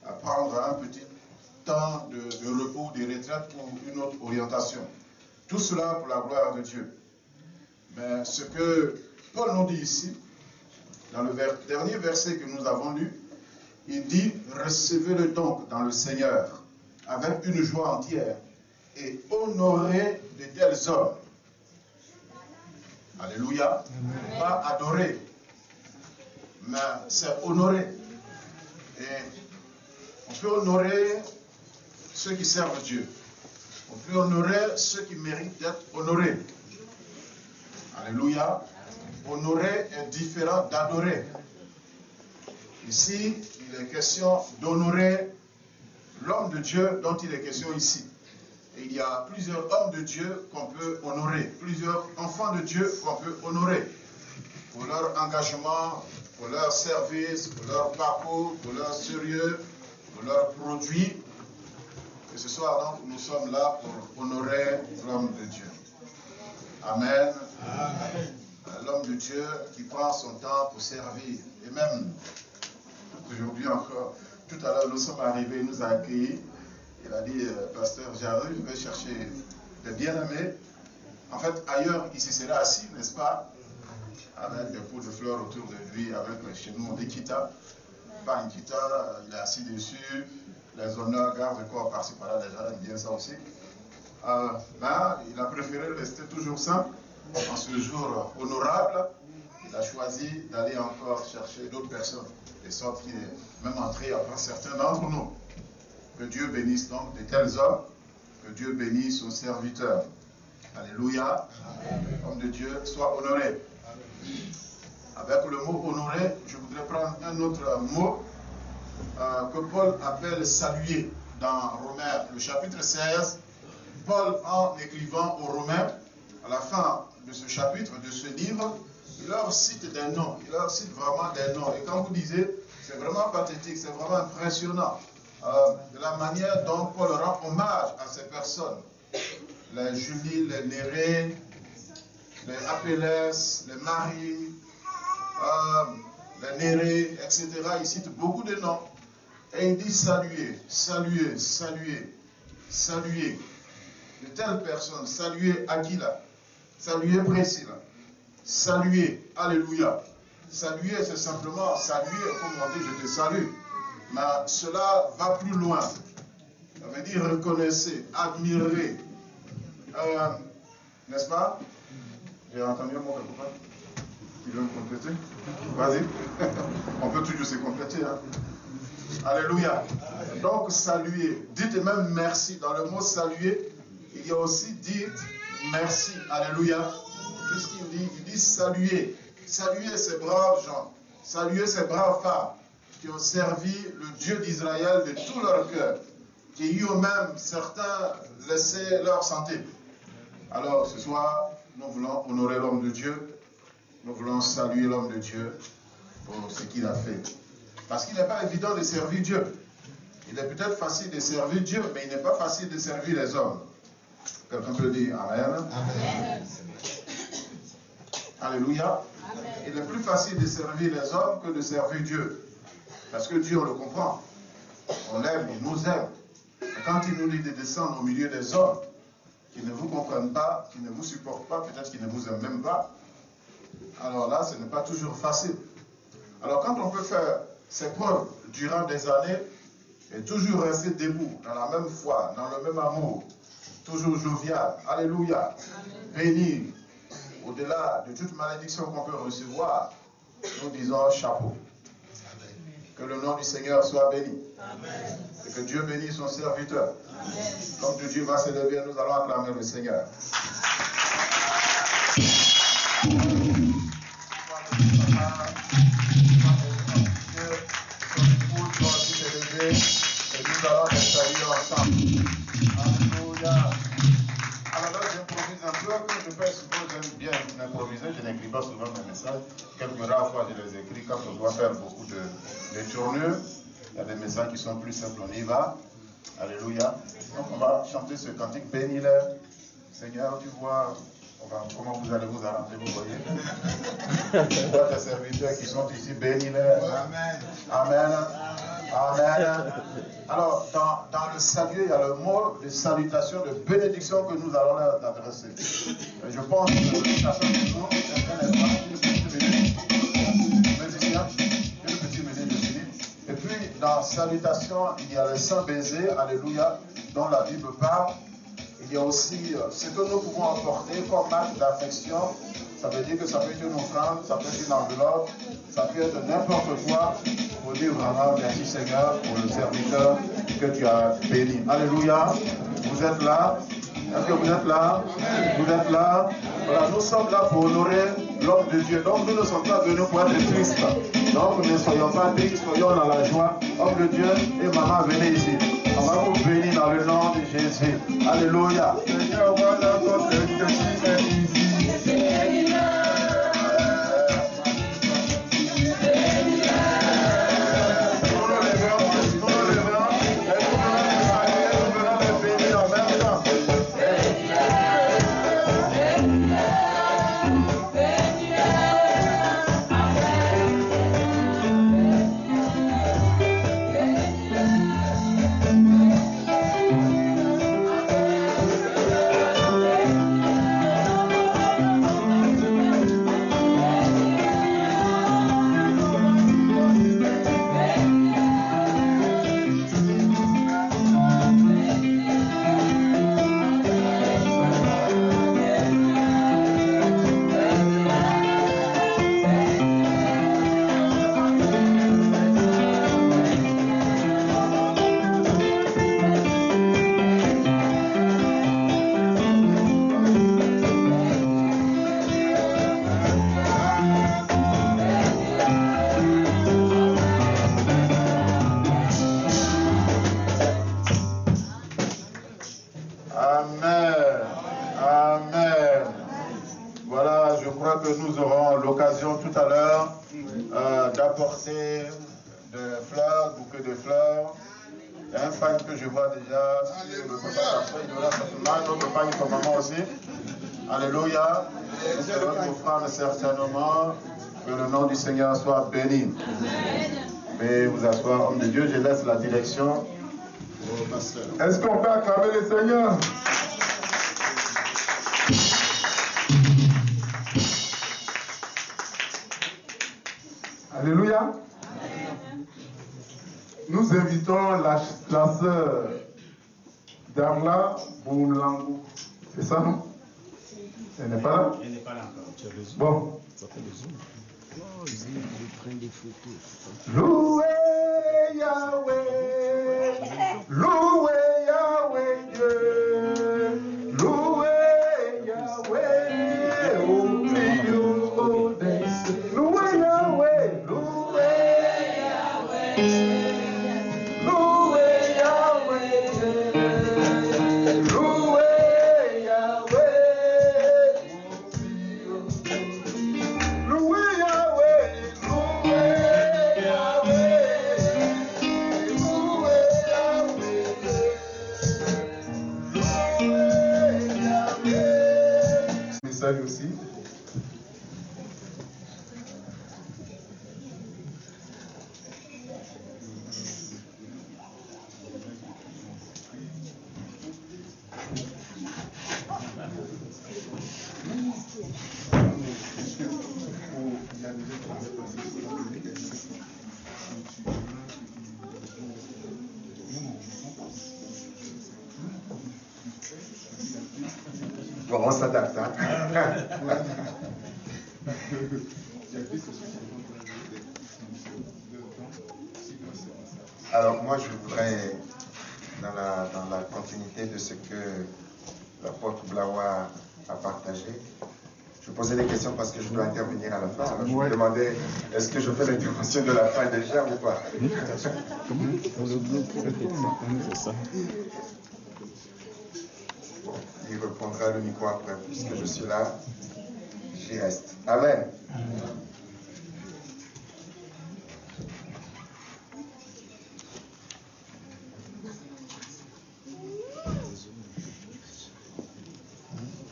à prendre un petit temps de repos, de retraite ou une autre orientation. Tout cela pour la gloire de Dieu. Mais ce que Paul nous dit ici, dans le dernier verset que nous avons lu, il dit « Recevez-le donc dans le Seigneur avec une joie entière et honorez de tels hommes. » Alléluia. Amen. Pas adorer, mais c'est honorer. Et on peut honorer ceux qui servent Dieu. On peut honorer ceux qui méritent d'être honorés. Alléluia. Honorer est différent d'adorer. Ici, il est question d'honorer l'homme de Dieu dont il est question ici. Et il y a plusieurs hommes de Dieu qu'on peut honorer, plusieurs enfants de Dieu qu'on peut honorer pour leur engagement, pour leur service, pour leur parcours, pour leur sérieux, pour leurs produits. Et ce soir, donc, nous sommes là pour honorer l'homme de Dieu. Amen. Amen. L'homme de Dieu qui prend son temps pour servir. Et même, aujourd'hui encore, tout à l'heure, nous sommes arrivés, il nous a accueillis. Il a dit, pasteur, j'arrive, je vais chercher des bien-aimés. En fait, ailleurs, il se serait assis, n'est-ce pas? Avec des pots de fleurs autour de lui, avec chez nous, des kita. Pas une kita, il est assis dessus. Les honneurs, garde-corps par-ci par-là, les gens aiment bien ça aussi. Là, il a préféré rester toujours simple. En ce jour honorable, il a choisi d'aller encore chercher d'autres personnes. De sorte qu'il est même entré après certains d'entre nous. Que Dieu bénisse donc de tels hommes, que Dieu bénisse son serviteur. Alléluia. Homme de Dieu, soit honoré. Avec le mot honoré, je voudrais prendre un autre mot que Paul appelle saluer dans Romains, le chapitre 16. Paul, en écrivant aux Romains, à la fin de ce chapitre, de ce livre, il leur cite des noms. Il leur cite vraiment des noms. Et quand vous lisez, c'est vraiment pathétique, c'est vraiment impressionnant. De la manière dont Paul rend hommage à ces personnes. Les Julie, les Néré, les Apelles, les Marie, les Néré, etc. Il cite beaucoup de noms. Et il dit saluer, saluer, saluer, saluer. De telles personnes, saluer Aquila, saluer Priscilla, saluer, alléluia. Saluer, c'est simplement saluer, comme on dit, je te salue. Mais cela va plus loin. Ça veut dire reconnaissez, admirer. N'est-ce pas? J'ai entendu un mot quelque part. Tu veux me compléter? Vas-y. On peut toujours se compléter. Hein? Alléluia. Donc, saluer. Dites même merci. Dans le mot saluer, il y a aussi dites merci. Alléluia. Qu'est-ce qu'il dit? Il dit saluer. Saluer ces braves gens. Saluer ces braves femmes qui ont servi le Dieu d'Israël de tout leur cœur, qui eux-mêmes, certains, laissaient leur santé. Alors, ce soir, nous voulons honorer l'homme de Dieu, nous voulons saluer l'homme de Dieu pour ce qu'il a fait. Parce qu'il n'est pas évident de servir Dieu. Il est peut-être facile de servir Dieu, mais il n'est pas facile de servir les hommes. Quelqu'un peut dire Amen. Amen. Alléluia. Amen. Il est plus facile de servir les hommes que de servir Dieu. Parce que Dieu, on le comprend. On l'aime, il nous aime. Et quand il nous dit de descendre au milieu des hommes qui ne vous comprennent pas, qui ne vous supportent pas, peut-être qui ne vous aiment même pas, alors là, ce n'est pas toujours facile. Alors quand on peut faire ses preuves durant des années et toujours rester debout, dans la même foi, dans le même amour, toujours jovial, alléluia, béni, au-delà de toute malédiction qu'on peut recevoir, nous disons chapeau. Que le nom du Seigneur soit béni. Amen. Et que Dieu bénisse son serviteur. Amen. Comme Dieu va s'élever, nous allons acclamer le Seigneur. Et nous allons les saluer ensemble. Alléluia. Alors là, j'improvise un peu, comme je fais souvent, j'aime bien improviser, je n'écris pas souvent mes messages. Quelques rares fois, je les écris quand on doit faire beaucoup de tournures. Il y a des messages qui sont plus simples, on y va. Alléluia. Donc on va chanter ce cantique, bénis-les. Seigneur, tu vois, comment vous allez vous arranger, vous voyez. Tu vois tes serviteurs qui sont ici, bénis-les. Amen. Amen. Amen. Alors, dans le salut, il y a le mot de salutation, de bénédiction que nous allons leur adresser. Je pense que ça fait toujours un instant, une petite minute. Musicien, une petite minute de finir. Et puis, dans salutation, il y a le saint baiser, alléluia, dont la Bible parle. Il y a aussi ce que nous pouvons apporter comme acte d'affection. Ça veut dire que ça peut être une offrande, ça peut être une enveloppe, ça peut être n'importe quoi pour dire vraiment merci Seigneur pour le serviteur que tu as béni. Alléluia. Vous êtes là. Est-ce que vous êtes là? Vous êtes là? Voilà, nous sommes là pour honorer l'homme de Dieu. Donc nous ne sommes pas venus pour être tristes. Donc ne soyons pas tristes, soyons dans la joie. Homme de Dieu et maman, venez ici. On va vous bénir dans le nom de Jésus. Alléluia. Seigneur, voilà votre petit est ici. Alléluia. Nous frères, certainement que le nom du Seigneur soit béni. Mais vous asseoir, homme de Dieu, je laisse la direction au pasteur. Est-ce qu'on peut acclamer le Seigneur? Alléluia. Nous invitons la sœur Darla Boumlangou. C'est ça, non? Elle n'est pas là? Elle n'est pas là encore. Tu as besoin. Bon. Ça fait besoin. Oh, je prends des photos. Loué Yahweh. Loué Yahweh Dieu. Loué Yahweh. Au milieu des cieux. Loué Yahweh. Loué Yahweh. Loué Yahweh. Loué Yahweh. Loué Yahweh. Loué Yahweh. Loué Yahweh. Loué Yahweh. Message aussi. Bon, on s'adapte. Hein? Alors moi je voudrais, dans la continuité de ce que l'apôtre Blawa a partagé, je posais des questions parce que je dois intervenir à la fin. Alors, je me demandais, est-ce que je fais l'intervention de la fin déjà ou pas? Bon, il reprendra le micro après, puisque je suis là, j'y reste. Amen.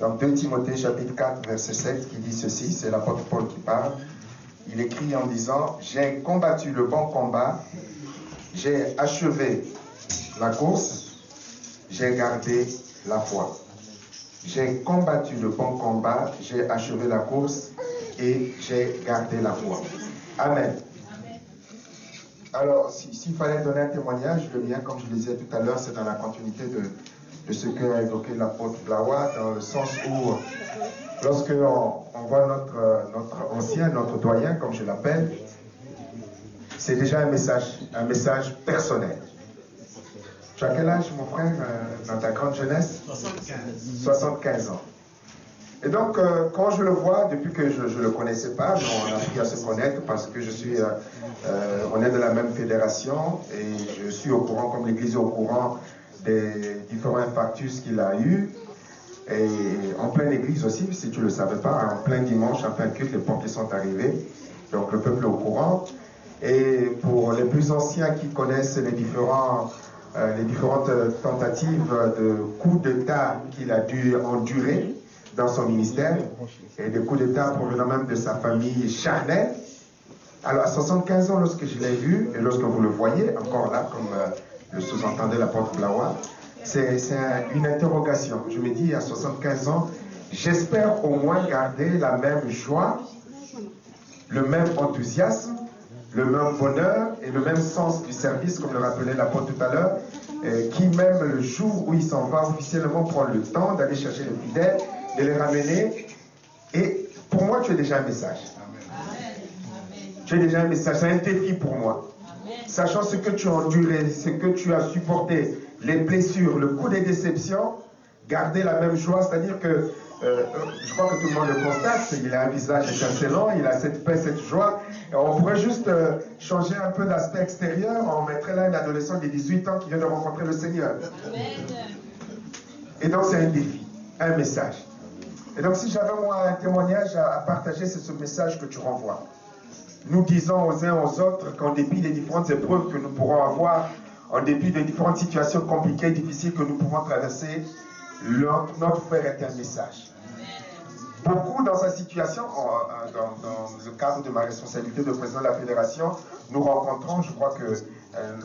Dans 2 Timothée chapitre 4 verset 7 qui dit ceci, c'est l'apôtre Paul qui parle. Il écrit en disant « J'ai combattu le bon combat, j'ai achevé la course, j'ai gardé la foi. J'ai combattu le bon combat, j'ai achevé la course et j'ai gardé la foi. Amen. Alors, s'il fallait donner un témoignage, le mien, comme je le disais tout à l'heure, c'est dans la continuité de ce qu'a évoqué l'apôtre Blawa, dans le sens où, lorsque on voit notre ancien, notre doyen, comme je l'appelle, c'est déjà un message personnel. Tu as quel âge, mon frère, dans ta grande jeunesse? 75 ans. Et donc, quand je le vois, depuis que je ne le connaissais pas, on a appris à se connaître parce que on est de la même fédération et je suis au courant, comme l'Église est au courant, des différents infarctus qu'il a eu. Et en pleine église aussi, si tu ne le savais pas, en plein dimanche, en plein culte, les pompiers sont arrivés. Donc, le peuple est au courant. Et pour les plus anciens qui connaissent les différentes tentatives de coups d'État qu'il a dû endurer dans son ministère, et des coups d'État provenant même de sa famille charnelle. Alors à 75 ans, lorsque je l'ai vu, et lorsque vous le voyez, encore là, comme le sous-entendait l'apôtre Blawa, c'est une interrogation. Je me dis, à 75 ans, j'espère au moins garder la même joie, le même enthousiasme, le même bonheur et le même sens du service, comme le rappelait l'apôtre tout à l'heure, qui même le jour où il s'en va officiellement prend le temps d'aller chercher les fidèles, de les ramener. Et pour moi, tu es déjà un message. Tu es déjà un message, c'est un défi pour moi. Sachant ce que tu as enduré, ce que tu as supporté, les blessures, le coup des déceptions, garder la même joie, c'est-à-dire que je crois que tout le monde le constate, il a un visage étincelant, il a cette paix, cette joie. Et on pourrait juste changer un peu d'aspect extérieur, on mettrait là un adolescent de 18 ans qui vient de rencontrer le Seigneur. Et donc c'est un défi, un message. Et donc si j'avais moi un témoignage à partager, c'est ce message que tu renvoies. Nous disons aux uns aux autres qu'en dépit des différentes épreuves que nous pourrons avoir, en dépit des différentes situations compliquées, difficiles que nous pouvons traverser, notre frère est un message. Beaucoup dans sa situation, dans le cadre de ma responsabilité de président de la fédération, nous rencontrons, je crois que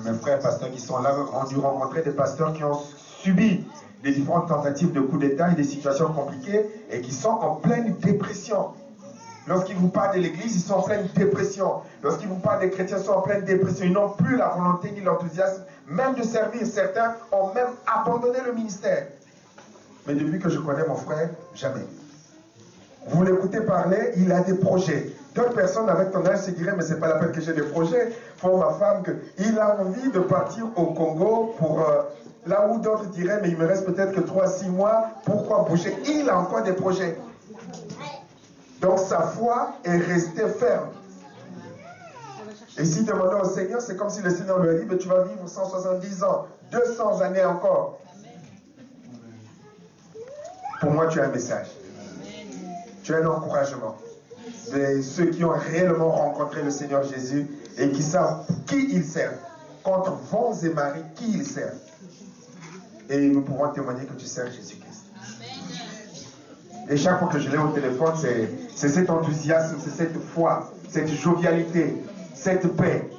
mes frères pasteurs qui sont là ont dû rencontrer des pasteurs qui ont subi des différentes tentatives de coups d'État et des situations compliquées et qui sont en pleine dépression. Lorsqu'ils vous parlent de l'Église, ils sont en pleine dépression. Lorsqu'ils vous parlent des chrétiens, ils sont en pleine dépression. Ils n'ont plus la volonté ni l'enthousiasme, même de servir. Certains ont même abandonné le ministère. Mais depuis que je connais mon frère, jamais. Vous l'écoutez parler, il a des projets. D'autres personnes avec ton âge se diraient, mais c'est pas la peine que j'ai des projets. Pour ma femme, il a envie de partir au Congo pour là où d'autres diraient, mais il me reste peut-être que 3-6 mois, pourquoi bouger? Il a encore des projets. Donc sa foi est restée ferme. Et s'il demandait au Seigneur, c'est comme si le Seigneur lui a dit, mais tu vas vivre 170 ans, 200 années encore. Pour moi, tu as un message. Tu as un encouragement. De ceux qui ont réellement rencontré le Seigneur Jésus et qui savent qui ils servent. Contre vents et marées, qui ils servent. Et nous pouvons témoigner que tu sers Jésus-Christ. Et chaque fois que je l'ai au téléphone, c'est cet enthousiasme, c'est cette foi, cette jovialité, cette paix.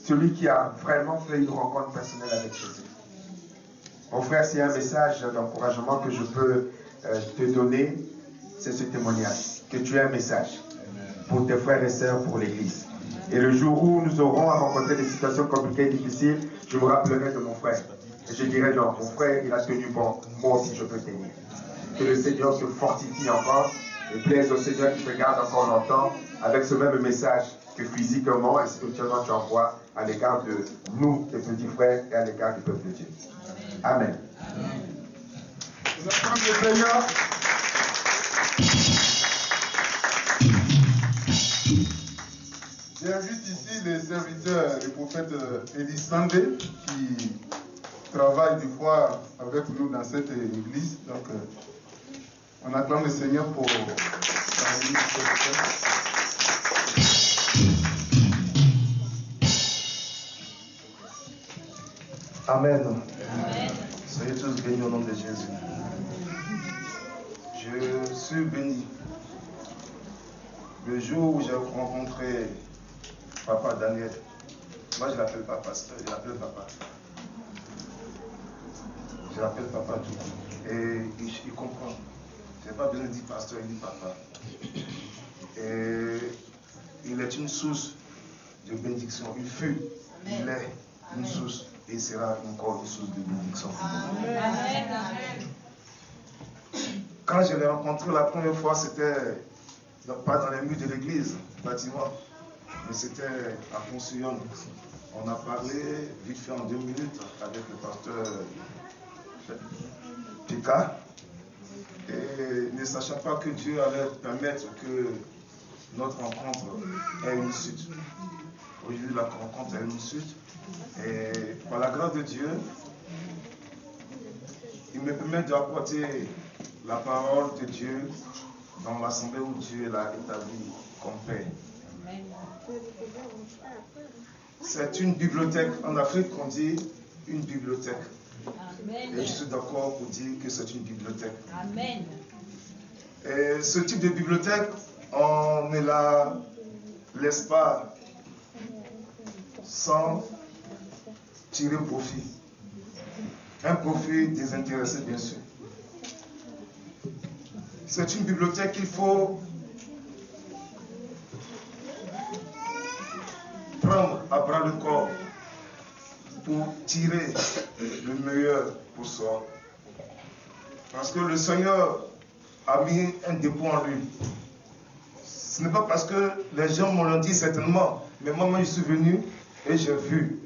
Celui qui a vraiment fait une rencontre personnelle avec Jésus. Mon frère, c'est un message d'encouragement que je peux te donner, c'est ce témoignage. Que tu aies un message pour tes frères et sœurs, pour l'Église. Et le jour où nous aurons à rencontrer des situations compliquées et difficiles, je me rappellerai de mon frère. Et je dirai, non, mon frère, il a tenu bon, moi aussi je peux tenir. Que le Seigneur te fortifie encore et plaise au Seigneur qui te garde encore longtemps avec ce même message que physiquement et spirituellement tu envoies à l'égard de nous, tes petits frères, et à l'égard du peuple de Dieu. Amen. Nous acclamons le Seigneur. J'invite ici les serviteurs, le prophète Elie Sandé, qui travaille du fois avec nous dans cette église. Donc, on acclame le Seigneur pour la venue du serviteur. Amen. Soyez tous bénis au nom de Jésus. Je suis béni. Le jour où j'ai rencontré Papa Daniel, Moi, je ne l'appelle pas pasteur, je l'appelle papa. Je l'appelle papa tout le temps. Et il comprend. Je n'ai pas besoin de dire pasteur, il dit papa. Et il est une source de bénédiction. Il fut, il est une source et il sera encore une source de bénédiction. Amen. Quand je l'ai rencontré la première fois, c'était pas dans les murs de l'église, bâtiment, mais c'était à Pont-Sillon. On a parlé vite fait en 2 minutes avec le pasteur Pika. Et ne sachant pas que Dieu allait permettre que notre rencontre ait une suite. Aujourd'hui, la rencontre a une suite. Et par la grâce de Dieu, il me permet d'apporter la parole de Dieu dans l'assemblée où Dieu l'a établi comme paix. C'est une bibliothèque. En Afrique, on dit une bibliothèque. Amen. Et je suis d'accord pour dire que c'est une bibliothèque. Amen. Et ce type de bibliothèque, on ne la laisse pas sans tirer profit. Un profit désintéressé, bien sûr. C'est une bibliothèque qu'il faut prendre à bras le corps pour tirer le meilleur pour soi. Parce que le Seigneur a mis un dépôt en lui. Ce n'est pas parce que les gens m'ont dit certainement, mais moi je suis venu et j'ai vu.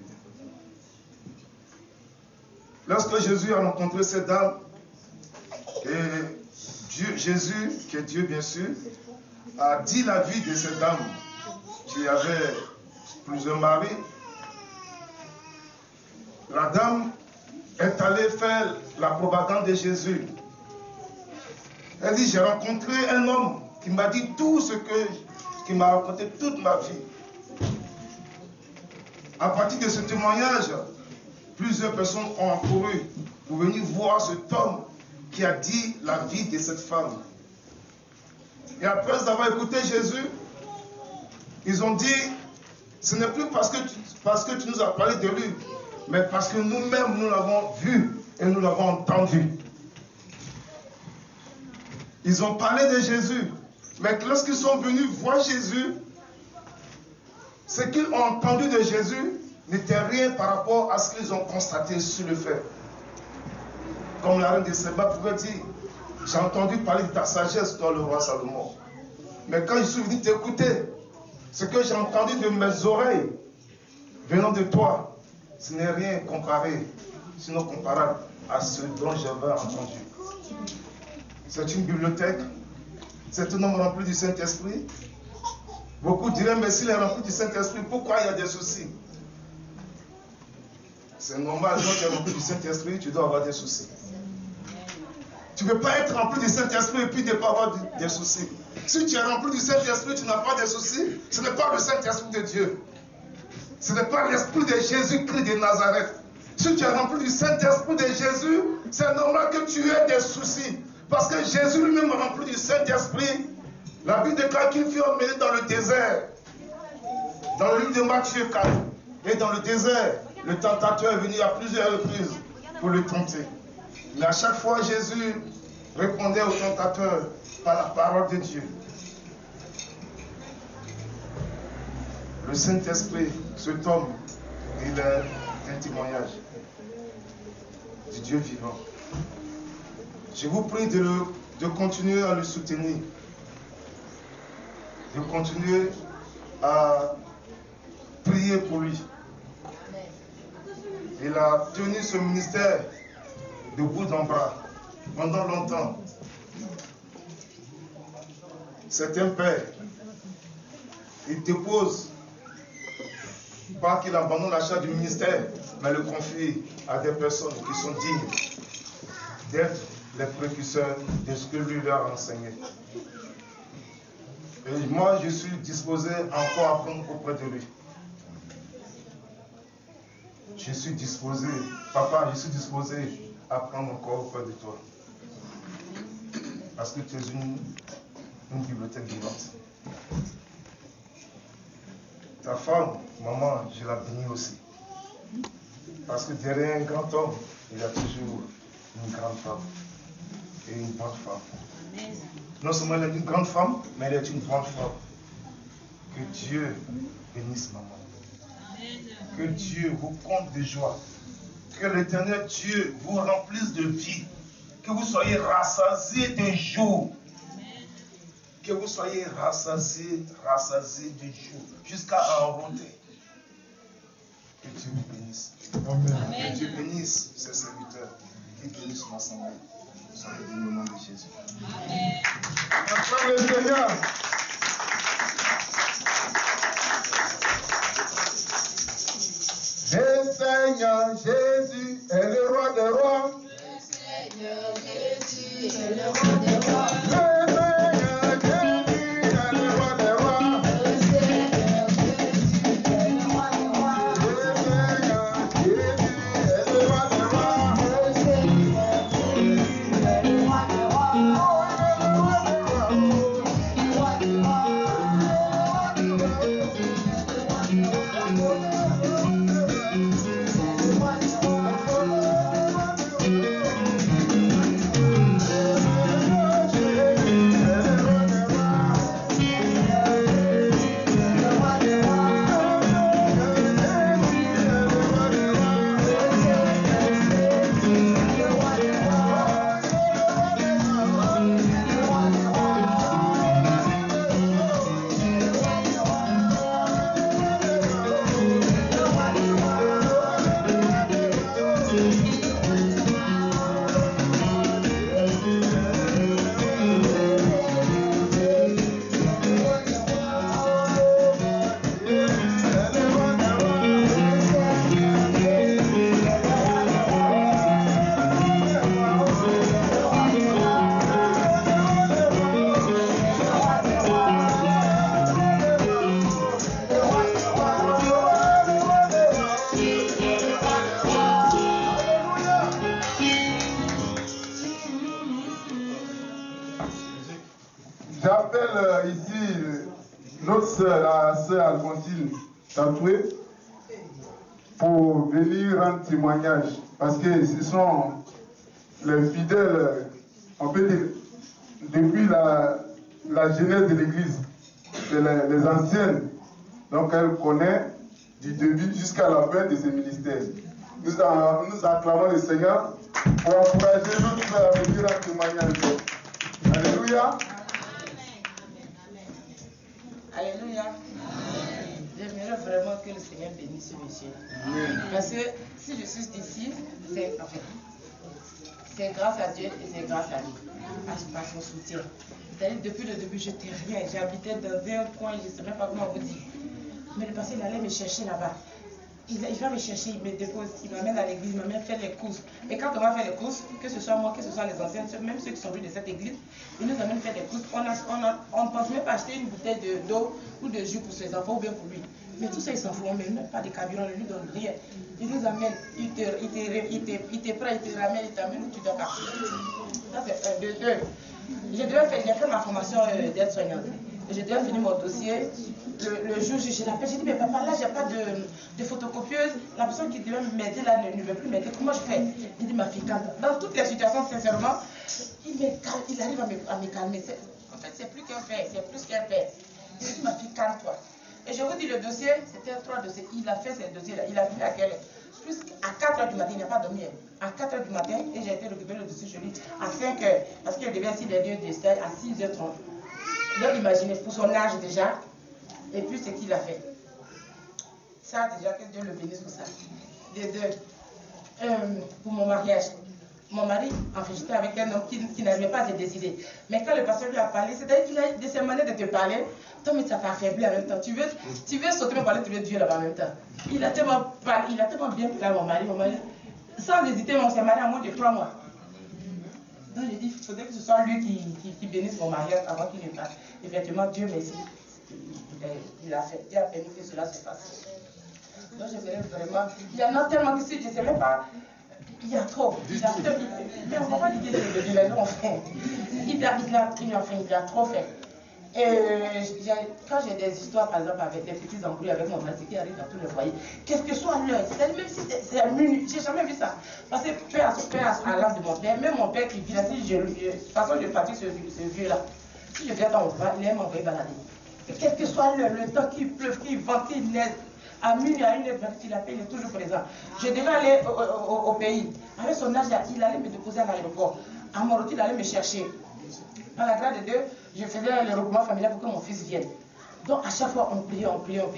Lorsque Jésus a rencontré cette dame, et Jésus, qui est Dieu bien sûr, a dit la vie de cette dame qui avait plusieurs maris. La dame est allée faire la propagande de Jésus. Elle dit, j'ai rencontré un homme qui m'a dit tout ce qu'il m'a raconté toute ma vie. À partir de ce témoignage, plusieurs personnes ont accouru pour venir voir cet homme qui a dit la vie de cette femme. Et après avoir écouté Jésus, ils ont dit, ce n'est plus parce que tu nous as parlé de lui, mais parce que nous-mêmes, nous l'avons vu et nous l'avons entendu. Ils ont parlé de Jésus, mais lorsqu'ils sont venus voir Jésus, ce qu'ils ont entendu de Jésus n'était rien par rapport à ce qu'ils ont constaté sur le fait. Comme la reine de Séba pouvait dire, j'ai entendu parler de ta sagesse, toi le roi Salomon. Mais quand je suis venu t'écouter, ce que j'ai entendu de mes oreilles venant de toi, ce n'est rien comparé, sinon comparable à ce dont j'avais entendu. C'est une bibliothèque, c'est un homme rempli du Saint-Esprit. Beaucoup diraient, mais s'il est rempli du Saint-Esprit, pourquoi il y a des soucis? C'est normal, quand tu es rempli du Saint-Esprit, tu dois avoir des soucis. Tu ne peux pas être rempli du Saint-Esprit et puis ne pas avoir des soucis. Si tu es rempli du Saint-Esprit, tu n'as pas de soucis, ce n'est pas le Saint-Esprit de Dieu. Ce n'est pas l'Esprit de Jésus-Christ de Nazareth. Si tu es rempli du Saint-Esprit de Jésus, c'est normal que tu aies des soucis. Parce que Jésus lui-même rempli du Saint-Esprit, la Bible déclare qu'il fut emmené dans le désert. Dans le livre de Matthieu 4. Et dans le désert, le tentateur est venu à plusieurs reprises pour le tenter. Mais à chaque fois, Jésus répondait au tentateur par la parole de Dieu. Le Saint-Esprit, cet homme, il est un témoignage du Dieu vivant. Je vous prie de continuer à le soutenir, de continuer à prier pour lui. Il a tenu ce ministère de bout en bras pendant longtemps. C'est un père. Il dépose, pas qu'il abandonne la charge du ministère, mais le confie à des personnes qui sont dignes d'être les précurseurs de ce que lui leur a enseigné. Et moi, je suis disposé encore à apprendre auprès de lui. Je suis disposé, papa, je suis disposé à apprendre encore auprès de toi. Parce que tu es une bibliothèque vivante. Ta femme, maman, je la bénis aussi. Parce que derrière un grand homme, il y a toujours une grande femme et une bonne femme. Non seulement elle est une grande femme, mais elle est une bonne femme. Que Dieu bénisse maman. Que Dieu vous comble de joie. Que l'Éternel Dieu vous remplisse de vie. Que vous soyez rassasiés d'un jour. Que vous soyez rassasiés d'un jour. Jusqu'à enrouter. Que Dieu vous bénisse. Amen. Que Dieu bénisse ses serviteurs. Qu'il bénisse son assemblée. Soyez bénis au nom de Jésus. Amen. Acclame le Seigneur. Le Seigneur Jésus est le roi des rois. Le Seigneur Jésus est le roi des rois. Le Seigneur Jésus est le roi des rois. Le Seigneur Jésus est le roi des rois. Le Seigneur Jésus est le roi des rois. Le Seigneur Jésus est le roi des rois. Oh, il est le roi des rois. Le roi des rois. J'appelle ici notre sœur, la sœur Alphonsine Tatoué, pour venir rendre témoignage. Parce que ce sont les fidèles, on peut dire, depuis la jeunesse de l'Église, les anciennes. Donc elle connaît du début jusqu'à la fin de ses ministères. Nous acclamons le Seigneur pour encourager notre sœur à venir rendre témoignage. Alléluia. Alléluia. J'aimerais vraiment que le Seigneur bénisse ce monsieur. Parce que si je suis ici, c'est grâce à Dieu et c'est grâce à lui, à son soutien. C'est-à-dire depuis le début, je n'étais rien. J'habitais dans un coin, je ne sais même pas comment vous dire. Mais le passé, il allait me chercher là-bas. Il va me chercher, il me dépose, il m'amène à l'église, il m'amène faire les courses. Et quand on va faire les courses, que ce soit moi, que ce soit les anciens, même ceux qui sont venus de cette église, ils nous amènent faire des courses. On ne pense même pas acheter une bouteille d'eau ou de jus pour ses enfants ou bien pour lui. Mais tout ça, ils s'en foutent, on ne met même pas de carburant, on ne lui donne rien. Il nous amène, il te prend, il te ramène, il t'amène où tu dois partir. Ça, c'est un, de deux. J'ai fait ma formation d'aide-soignante. Je devais finir mon dossier. Le jour, je l'appelle, j'ai dit, mais papa, là, j'ai pas de photocopieuse. La personne qui devait m'aider là ne veut plus m'aider. Comment je fais? Il dit, ma fille, calme. Dans toutes les situations, sincèrement, il arrive à me calmer. En fait, c'est plus qu'un père, c'est plus qu'un père. Il dit, ma fille, calme-toi. Et je vous dis, le dossier, c'était 3 dossiers. Il a fait ce dossier-là. Il a fini à quelle heure? Plus à 4 h du matin, il n'a pas dormi. À 4 h du matin, et j'ai été récupérer le dossier chez lui à 5 h. Parce qu'il devait ainsi les lieux de stage à 6 h 30. Donc imaginez, pour son âge déjà, et puis ce qu'il a fait. Ça, déjà, que Dieu le bénisse pour ça. Les deux. Pour mon mariage, mon mari, enfin, j'étais avec un homme qui n'arrivait pas à se décider. Mais quand le pasteur lui a parlé, c'est-à-dire qu'il a de ses manières de te parler, toi, mais ça t'a affaibli en même temps. Tu veux sauter, mais parler de Dieu là-bas en même temps. Il a tellement bien parlé à mon mari, sans hésiter, on s'est marié en moins de 3 mois. Donc j'ai dit, il faudrait que ce soit lui qui bénisse mon mariage avant qu'il ne parte. Effectivement, Dieu merci. Il a fait, Dieu a permis que cela se fasse. Donc je voudrais vraiment. Il y en a tellement que si je ne sais même pas. Il y a trop. Mais on ne va pas dire que c'est de la non, enfin. Il a trop fait. Quand j'ai des histoires, par exemple, avec des petits embrouilles avec mon mari qui arrive dans tous les foyers, quelle que soit l'heure, même si c'est à minuit, j'ai jamais vu ça. Parce que père à l'âme de mon père, même mon père qui vit là, de toute façon, je fatigue ce vieux-là. Si je viens dans mon bras, il aime m'envoyer balader. Et quel que soit l'heure, le temps qu'il pleuve, qu'il vente, qu'il neige, à minuit, à 1h20, il appelle, il est toujours présent. Je devais aller au pays. Avec son âge, il allait me déposer à l'aéroport. À mon retour, il allait me chercher. Par la grâce de Dieu, je faisais le regroupement familial pour que mon fils vienne. Donc à chaque fois, on priait.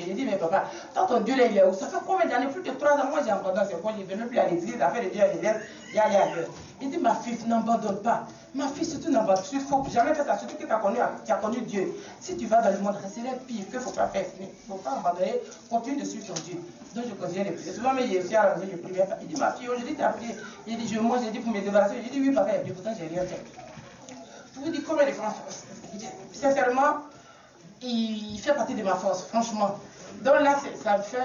Il dit, mais papa, toi ton Dieu là, il est où? Ça fait combien d'années? Plus de 3 ans, moi j'ai abandonné ce point, je ne vais même plus à l'église, à faire de Dieu à l'église, y aller ailleurs. Il dit, ma fille, n'abandonne pas. Ma fille, surtout n'abandonne pas. Il ne faut jamais faire ça, surtout que tu as connu Dieu. Si tu vas dans le monde, c'est le pire qu'il ne faut pas faire. Il ne faut pas abandonner, continue de suivre ton Dieu. Donc je continue de prier. Souvent, mais je suis à la maison, je prie. Il dit, ma fille, aujourd'hui tu as prié. Il dit, moi j'ai dit pour me débarrasser. Il dit, oui, papa, et pourtant j'ai rien fait. Je vous dis combien de fois, sincèrement, il fait partie de ma force, franchement. Donc là, ça me fait...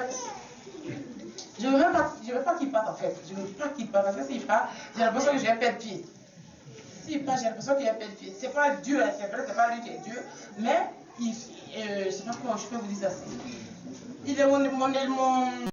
Je ne veux pas qu'il parte en fait. Je ne veux pas qu'il parte parce que s'il part, j'ai l'impression que j'ai perdre pied. S'il part, j'ai l'impression qu'il a perdre pied. C'est pas Dieu, c'est vrai, c'est pas lui qui est Dieu, mais je ne sais pas comment je peux vous dire ça. Il est mon